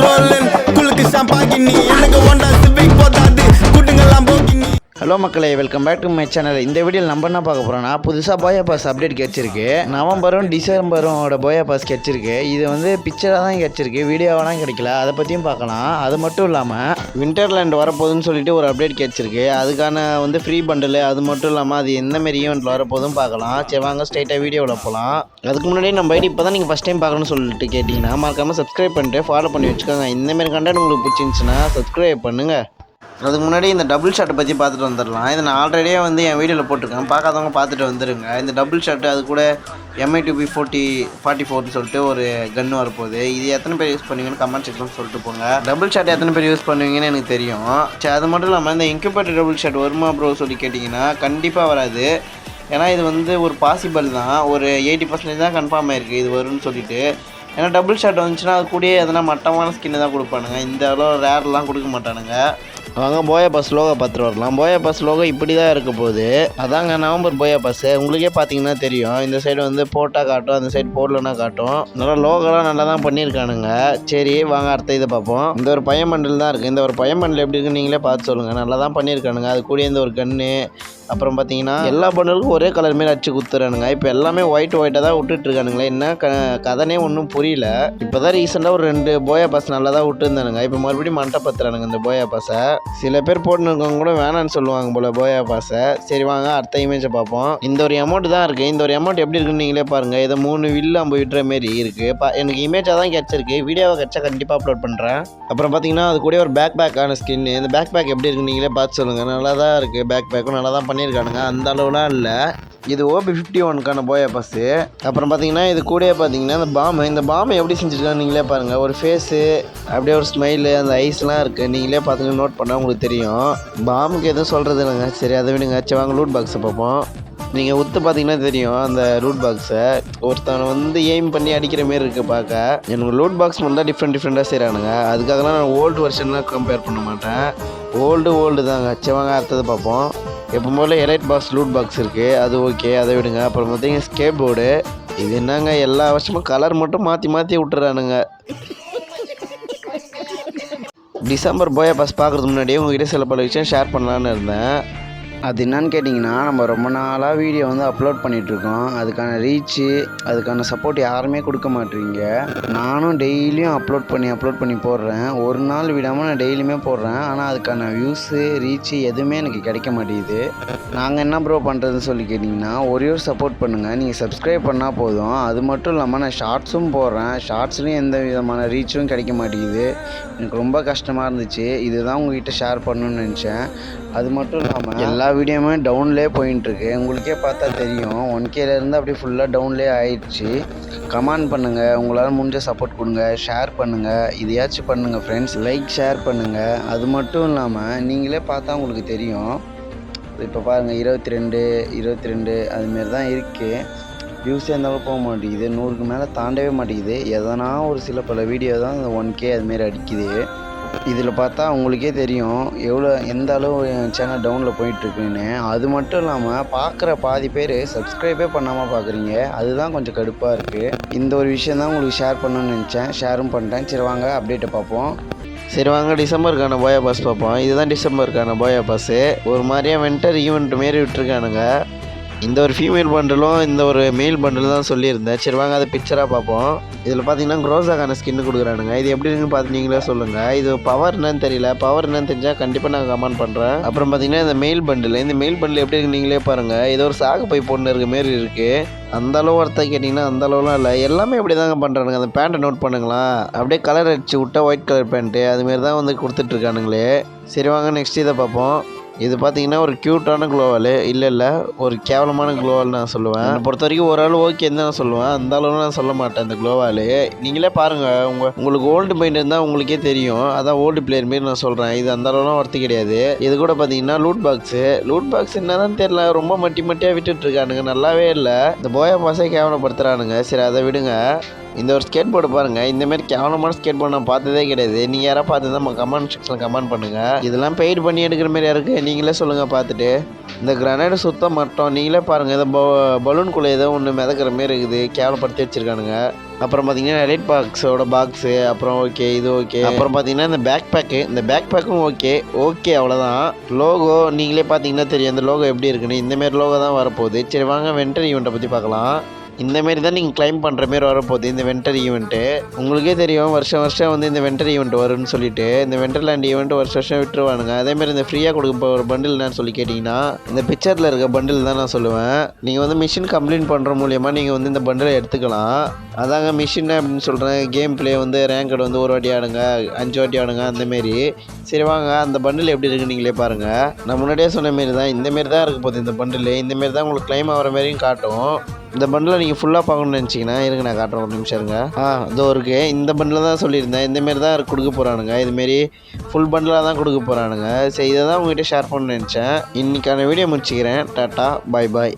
ரோலன் குளுக்கு ஷாம்பாகினி எனக்கு Honda Civic போதாது குட்டுங்கெல்லாம் போகினி. ஹலோ மக்களே, welcome back to my channel. இந்த வீடியோவில் நம்ம என்ன பார்க்க போகிறோம்னா, புதுசாக போயா பாஸ் அப்டேட் கிடச்சிருக்கு. நவம்பரும் டிசம்பரோட போயா பாஸ் கிடச்சிருக்கு. இது வந்து பிக்சராக தான் கிடச்சிருக்கு, வீடியோவெலாம் கிடைக்கல. அதை பற்றியும் பார்க்கலாம். அது மட்டும் இல்லாமல் விண்டர்லேண்ட் வரப்போகுதுன்னு சொல்லிட்டு ஒரு அப்டேட் கிடச்சிருக்கு. அதுக்கான வந்து ஃப்ரீ பண்டில், அது மட்டும் இல்லாமல் அது எந்தமாரி ஈவெண்ட்டில் வரப்போதும் பார்க்கலாம். சரி வாங்க ஸ்ட்ரைட்டாக வீடியோவில் போகலாம். அதுக்கு முன்னாடி நம்ம ஐடி இப்போ தான் நீங்கள் ஃபஸ்ட் டைம் பார்க்கணும்னு சொல்லிட்டு கேட்டிங்கன்னா மறக்காமல் சப்ஸ்கிரைப் பண்ணிட்டு ஃபாலோ பண்ணி வச்சுக்கோங்க. இந்தமாரி கண்டென்ட் உங்களுக்கு பிடிச்சிருந்துச்சுன்னா சப்ஸ்கிரைப் பண்ணுங்கள். அதுக்கு முன்னாடி இந்த டபுள் ஷாட்டை பற்றி பார்த்துட்டு வந்துடலாம். இதை நான் ஆல்ரெடியே வந்து என் வீடியோவில் போட்டிருக்கேன், பார்க்காதவங்க பார்த்துட்டு வந்துடுங்க. இந்த டபுள் ஷாட்டு அது கூட MI2B 44 சொல்லிட்டு ஒரு கன்று வரப்போகுது. இது எத்தனை பேர் யூஸ் பண்ணுவீங்கன்னு கமெண்ட் செக்ஷன் சொல்லிட்டு போங்க. டபுள் ஷாட் எத்தனை பேர் யூஸ் பண்ணுவீங்கன்னு எனக்கு தெரியும். சரி, அது மட்டும் இல்லாமல் இந்த இன்குபேட்டர் டபுள் ஷாட் வருமா ப்ரோ சொல்லி கேட்டிங்கன்னா கண்டிப்பாக வராது. ஏன்னா இது வந்து ஒரு பாசிபிள் தான், ஒரு 80% தான் கன்ஃபார்ம் ஆகிருக்கு இது வரும்னு சொல்லிட்டு. ஏன்னா டபுள் ஷாட் வந்துச்சுன்னா அது கூடயே எதனா மட்டமான ஸ்கின்னு தான் கொடுப்பானுங்க, இந்த அளவு ரேர்லாம் கொடுக்க மாட்டானுங்க. வாங்க போயா பாஸ் லோகோ பார்த்துட்டு வரலாம். போயா பாஸ் லோகோ இப்படி தான் இருக்க போகுது. அதாங்க நவம்பர் போயா பாஸ். உங்களுக்கே பார்த்தீங்கன்னா தெரியும், இந்த சைடு வந்து போட்டால் காட்டும், அந்த சைடு போடலன்னா காட்டும். நல்லா லோகோலாம் நல்லா தான் பண்ணியிருக்கானுங்க. சரி வாங்க அடுத்த இதை பார்ப்போம். இந்த ஒரு பையன் மண்டல் தான் இருக்குது. இந்த ஒரு பையன் மண்டல் எப்படி இருக்குன்னு நீங்களே பார்த்து சொல்லுங்கள். நல்லா தான் பண்ணியிருக்கானுங்க. அது கூட இந்த ஒரு கன்று, அப்புறம் பார்த்தீங்கன்னா எல்லா பண்டலுக்கும் ஒரே கலர் மாரி அடிச்சு குத்துறானுங்க. இப்போ எல்லாமே ஒயிட்டாக தான் விட்டுட்ருக்கானுங்களே, என்ன கதனே ஒன்றும் புரியல. இப்போ தான் ரீசெண்டாக ஒரு 2 போயா பாஸ் நல்லா தான் விட்டுருந்தானுங்க. இப்போ மறுபடியும் மண்டை பத்துறானுங்க இந்த போயா பாஸை. சில பேர் போட்டுருக்கவங்க கூட வேணான்னு சொல்லுவாங்க போல் போயா பாஸை. சரி வாங்க அடுத்த இமேஜை பார்ப்போம். இந்த ஒரு அமௌண்ட் தான் இருக்குது. இந்த ஒரு அமௌண்ட் எப்படி இருக்குன்னு நீங்களே பாருங்கள். இதை 3 வில்லு அம்பு விட்டுற மாரி இருக்குது. எனக்கு இமேஜாக தான் கிடச்சிருக்கு, வீடியோவை கிடச்சா கண்டிப்பாக அப்லோட் பண்ணுறேன். அப்புறம் பார்த்தீங்கன்னா அது கூட ஒரு பேக்கான ஸ்கின்னு. இந்த பேக் எப்படி இருக்குன்னு நீங்களே பார்த்து சொல்லுங்கள். நல்லா தான் இருக்குது, பேக்கும் நல்லா தான் பண்ணியிருக்கானுங்க, அந்த அளவுலாம் இல்லை. இது OP51க்கான போயா பாஸு. அப்புறம் பார்த்தீங்கன்னா இது கூடயே பார்த்தீங்கன்னா இந்த பாம்பு எப்படி செஞ்சுருக்கான்னு நீங்களே பாருங்கள். ஒரு ஃபேஸு, அப்படியே ஒரு ஸ்மைலு, அந்த ஐஸ்லாம் இருக்குது. நீங்களே பார்த்துங்க, நோட் பண்ணால் உங்களுக்கு தெரியும். பாம்புக்கு எதுவும் சொல்கிறது இல்லைங்க. சரி அதை விடுங்க. சரி வாங்க லூட் பாக்ஸை பார்ப்போம். நீங்கள் உத்து பார்த்தீங்கன்னா தெரியும் அந்த லூட் பாக்ஸை. ஒருத்தவனை வந்து எய்ம் பண்ணி அடிக்கிற மாரி இருக்குது பார்க்க. எனக்கு லூட் பாக்ஸ் மட்டும் தான் டிஃப்ரெண்ட்டாக செய்கிறானுங்க. அதுக்காகலாம் நான் ஓல்டு வெர்ஷன்லாம் கம்பேர் பண்ண மாட்டேன். ஓல்டு தாங்க. சரி வாங்க அடுத்தது பார்ப்போம். எப்போ போல் எலைட் பாக்ஸ் லூட் பாக்ஸ் இருக்குது, அது ஓகே, அதை விடுங்க. அப்புறம் பார்த்தீங்கன்னா ஸ்கேட் போர்டு. இது என்னங்க எல்லா வருஷமும் கலர் மட்டும் மாற்றி விட்டுறானுங்க. டிசம்பர் போயா பாஸ் பார்க்குறதுக்கு முன்னாடியே உங்கள்கிட்ட சில பல விஷயம் ஷேர் பண்ணலான்னு இருந்தேன். அது என்னன்னு கேட்டிங்கன்னா, நம்ம ரொம்ப நாளாக வீடியோ வந்து அப்லோட் பண்ணிகிட்ருக்கோம். அதுக்கான ரீச்சு, அதுக்கான சப்போர்ட் யாருமே கொடுக்க மாட்டேறீங்க. நானும் டெய்லியும் அப்லோட் பண்ணி போடுறேன். ஒரு நாள் விடாமல் நான் டெய்லியுமே போடுறேன். ஆனால் அதுக்கான வியூஸு, ரீச்சு எதுவுமே எனக்கு கிடைக்க மாட்டேங்குது. நாங்கள் என்ன ப்ரோ பண்ணுறதுன்னு சொல்லி கேட்டிங்கன்னா, ஒரே ஒரு சப்போர்ட் பண்ணுங்கள். நீங்கள் சப்ஸ்கிரைப் பண்ணால் போதும். அது மட்டும் இல்லாமல் நான் ஷார்ட்ஸும் போடுறேன். ஷார்ட்ஸ்லேயும் எந்த விதமான ரீச்சும் கிடைக்க மாட்டேங்குது. எனக்கு ரொம்ப கஷ்டமாக இருந்துச்சு. இதுதான் உங்கள்கிட்ட ஷேர் பண்ணணும்னு நினச்சேன். அது மட்டும் இல்லாமல் எல்லா வீடியோவுமே டவுன்லேயே போயின்ட்டுருக்கு. உங்களுக்கே பார்த்தா தெரியும், 1Kலேருந்து அப்படியே ஃபுல்லாக டவுன்லேயே ஆயிடுச்சு. கமெண்ட் பண்ணுங்கள், உங்களால் முடிஞ்ச சப்போர்ட் கொடுங்க, ஷேர் பண்ணுங்கள், இதையாச்சும் பண்ணுங்கள் ஃப்ரெண்ட்ஸ். லைக் ஷேர் பண்ணுங்கள். அது மட்டும் இல்லாமல் நீங்களே பார்த்தா உங்களுக்கு தெரியும். இப்போ பாருங்கள் 22 அதுமாரி தான் இருக்குது. வியூஸே இருந்தாலும் போக மாட்டேங்குது. 100க்கு மேலே தாண்டவே மாட்டேங்குது. எதனா ஒரு சில பல வீடியோ தான் இந்த 1K அதுமாரி அடிக்குது. இதில் பார்த்தா உங்களுக்கே தெரியும் எந்த அளவு என் சேனல் டவுனில் போயிட்டுருக்குன்னு. அது மட்டும் இல்லாமல் பார்க்குற பாதி பேர் சப்ஸ்கிரைபே பண்ணாமல் பார்க்குறீங்க. அதுதான் கொஞ்சம் கடுப்பாக இருக்குது. இந்த ஒரு விஷயம் தான் உங்களுக்கு ஷேர் பண்ணணும்னு நினச்சேன், ஷேரும் பண்ணிட்டேன். சரி வாங்க அப்டேட்டை பார்ப்போம். சரி வாங்க டிசம்பருக்கான போயா பாஸ் பார்ப்போம். இதுதான் டிசம்பருக்கான போயா பாஸு. ஒரு மாதிரியாக வின்டர் ஈவெண்ட் மாரி விட்டுருக்கானுங்க. இந்த ஒரு ஃபீமேல் பண்டலும் இந்த ஒரு மேல் பண்டலும் தான் சொல்லியிருந்தேன். சரி வாங்க அதை பிக்சராக பார்ப்போம். இதில் பார்த்தீங்கன்னா க்ரோஸாக்கான ஸ்கின்னு கொடுக்குறானுங்க. இது எப்படி இருக்குன்னு பார்த்து நீங்களே சொல்லுங்கள். இது பவர் என்னன்னு தெரியல. பவர் என்னன்னு தெரிஞ்சால் கண்டிப்பாக நான் கமெண்ட் பண்ணுறேன். அப்புறம் பார்த்தீங்கன்னா இந்த மெயில் பண்டில் எப்படி இருக்குன்னு நீங்களே பாருங்கள். இது ஒரு சாகு பை பொண்ணு இருக்க மாரி இருக்குது. அந்த அளவு ஒருத்த கேட்டிங்கன்னா அந்த அளவுலாம் இல்லை. எல்லாமே இப்படி தாங்க பண்ணுறானுங்க. அந்த பேண்ட்டை நோட் பண்ணுங்களா, அப்படியே கலர் அடிச்சு விட்டா ஒயிட் கலர் பேண்ட்டு அதுமாரி தான் வந்து கொடுத்துட்ருக்கானுங்களே. சரி வாங்க நெக்ஸ்ட் இதை பார்ப்போம். இது பார்த்தீங்கன்னா ஒரு க்யூட்டான க்ளோவால், இல்லை ஒரு கேவலமான க்ளோவால் நான் சொல்லுவேன். என்னை பொறுத்த வரைக்கும் ஒரு ஆள் ஓகேன்னு தான் நான் சொல்லுவேன், அந்த அளவு நான் சொல்ல மாட்டேன். இந்த க்ளோவால் நீங்களே பாருங்கள். உங்களுக்கு ஓல்டு மைண்ட் இருந்தால் உங்களுக்கே தெரியும். அதான் ஓல்டு பிளேயர் மாரி நான் சொல்கிறேன். இது அந்த அளவுலாம் ஒர்த்து கிடையாது. இது கூட பார்த்தீங்கன்னா லூட் பாக்ஸ் என்னதான் தெரியல, ரொம்ப மட்டியாக விட்டுட்ருக்கானுங்க, நல்லாவே இல்லை. இந்த போயா பாஸே கேவலப்படுத்துகிறானுங்க. சரி அதை விடுங்க. இந்த ஒரு ஸ்கேட் போர்டு பாருங்கள், இந்தமாரி கேவலமான ஸ்கேட் போர்டு நான் பார்த்ததே கிடையாது. நீங்கள் யாராவது பார்த்து தான் கமெண்ட் செக்ஷனில் கமெண்ட் பண்ணுங்கள். இதெல்லாம் பெய்ட் பண்ணி எடுக்கிற மாதிரி இருக்குது, நீங்களே சொல்லுங்கள் பார்த்துட்டு. இந்த கிரனைடு சுத்தம் மட்டும் நீங்களே பாருங்கள், இந்த பலூனுக்குள்ளே ஏதோ ஒன்று மிதக்கிற மாரி இருக்குது, கேவலப்படுத்தி வச்சுருக்கானுங்க. அப்புறம் பார்த்தீங்கன்னா எலைட் பாக்ஸோட பாக்ஸு, அப்புறம் ஓகே இது ஓகே. அப்புறம் பார்த்தீங்கன்னா இந்த பேக் பேக்கும் ஓகே அவ்வளோதான். லோகோ நீங்களே பார்த்தீங்கன்னா தெரியும் இந்த லோகோ எப்படி இருக்குன்னு. இந்தமாரி லோகோ தான் வரப்போகுது. சரி வாங்க வென்டர் ஈவெண்ட்டை பற்றி பார்க்கலாம். இந்தமாரி தான் நீங்கள் கிளைம் பண்ணுற மாரி வரப்போகுது இந்த வென்டர் ஈவெண்ட்டு. உங்களுக்கே தெரியும் வருஷம் வந்து இந்த வென்டர் ஈவெண்ட் வரும்னு சொல்லிட்டு. இந்த வென்டர்லேண்ட் ஈவெண்ட் வருஷம் விட்டுருவானுங்க. அதேமாதிரி இந்த ஃப்ரீயாக கொடுக்க ஒரு பண்டில் என்னன்னு சொல்லி கேட்டிங்கன்னா இந்த பிக்சரில் இருக்க பண்டில் தான் நான் சொல்லுவேன். நீங்கள் வந்து மிஷின் கம்ப்ளீட் பண்ணுற மூலியமாக நீங்கள் வந்து இந்த பண்டிலை எடுத்துக்கலாம். அதாங்க மிஷின் அப்படின்னு சொல்கிறேன். கேம் பிளே வந்து ரேங்கட் வந்து ஒரு வாட்டி ஆடுங்க, 5 வாட்டி ஆடுங்க அந்தமாரி. சரி வாங்க அந்த பண்டில் எப்படி இருக்குன்னு நீங்களே பாருங்கள். நான் முன்னாடியே சொன்ன மாரி தான் இந்தமாரி தான் இருக்க போகுது இந்த பண்டில். இந்தமாரி தான் உங்களுக்கு கிளைம் ஆகிற மாதிரியும் காட்டும். இந்த பண்டில் நீங்கள் ஃபுல்லாக பார்க்கணுன்னு நினச்சிங்கன்னா இருங்க நான் காட்டுறேன், ஒரு நிமிஷம் இருங்க. இதோ இருக்குது. இந்த பண்டில் தான் சொல்லியிருந்தேன், இந்தமாரி தான் கொடுக்க போகிறானுங்க. இதுமாரி ஃபுல் பண்டிலாக தான் கொடுக்க போகிறானுங்க. சரி இதை தான் உங்கள்கிட்ட ஷேர் பண்ணணும்னு நினச்சேன். இன்றைக்கான வீடியோ முடிச்சுக்கிறேன். டாட்டா பாய்.